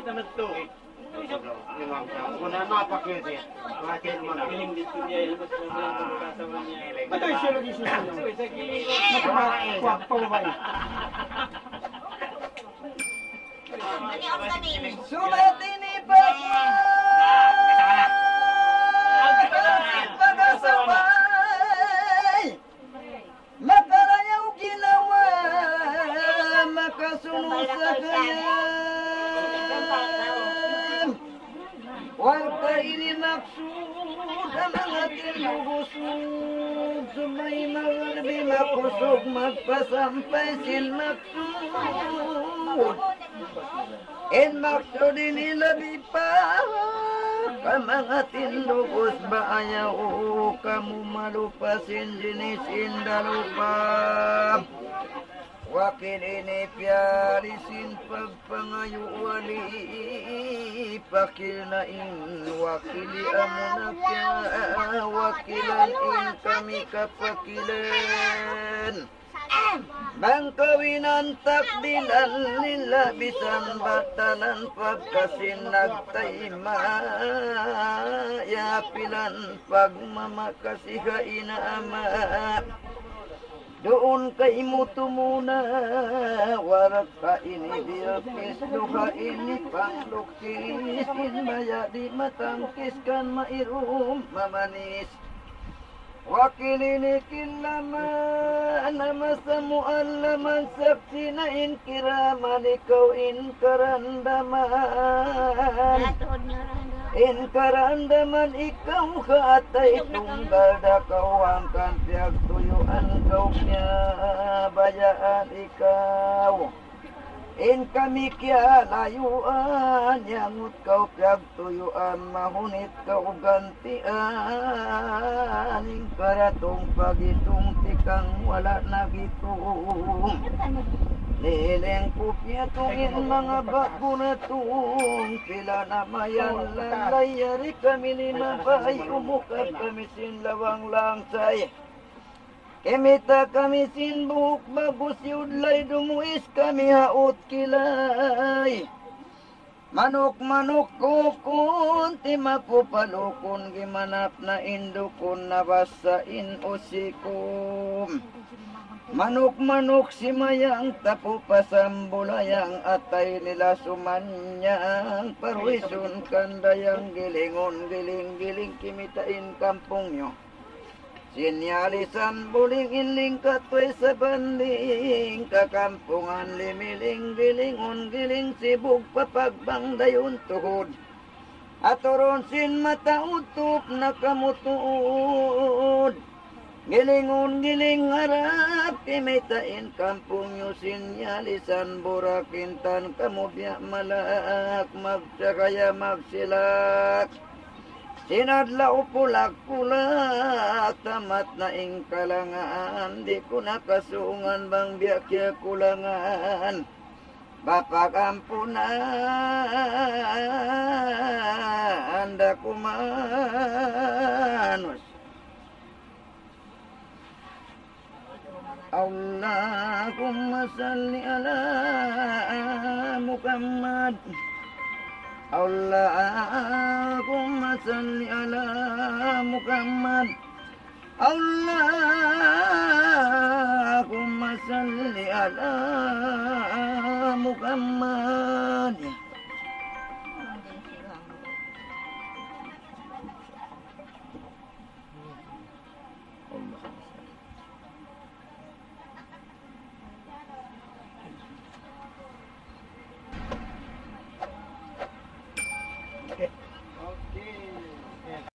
naman to. Muna napakilti. Makin mga Piling dito niya, ilabas mo na ang kasawa niya. Ito yung silo di silo. Kuwag pa babae. Sumatini pa pag-asaway, makarayaw ginawa, makasunod sa kaya. Huwag kainin maksud ang mga tinugusog, sumay magalbi makusog, magpasampay sin maksud. En maksud inilabi pa, ka mga tindugos ba ayaw, kamu malupasin jinisin dalupa. Wakil ini piarisin pagpangayo wali, pakil na in wakili amunak ya, wakilan in kami kapakilan. Bangkawinan takdilan nila bisan batalan pagkasinagtayma, yapilan pagmamakasiha inaama. Doon kay muto muna, warak ka ini bilkis, duha ini panglukis, inmaya di matangkis kan mairum mamanis. Wakil ini kilaman, nama samuan laman saksi na inkiraman, ikaw inkarandaman. Inkarandaman ikaw katay tunggal da kau angkan piag tuyuan kau nya bayaan ikaw. In kami kya layuan yangut kau piag tuyuan mahunit kau gantian. Ingkaratong pagitung tikang wala nagitung. Leleng kupya tungin mga bako na tung, sila na mayan lalay, kami lima bay, umukap kami sin lawang langsay. Kemita kami sin buhok bagus yudlay, dumuis kami haut kilay. Manok-manok kukun, timaku palukun, gimanap na indukun, nabasain usikum. Manuk-manuk si mayang tapu pasambulayang atay nila sumanyang parwisun kandayang gilingon giling-giling kimitain kampung nyo. Sinyalisan buling inling katway sa banding kakampungan limiling gilingon giling sibug papagbang dayon tuhod. Atoron sin mata utup nakamutuod. Gilingon giling harap kimitain kampung nyo sinyalisan burakintan kamubya malak magsakaya magsilak sinadlaw pulak-pulak tamat na ing kalangan di ko nakasungan bang biyakya kulangan bapagampunan anda kumanos. Allahumma salli ala Muhammad. Allahumma salli ala Muhammad. Allahumma salli ala Muhammad.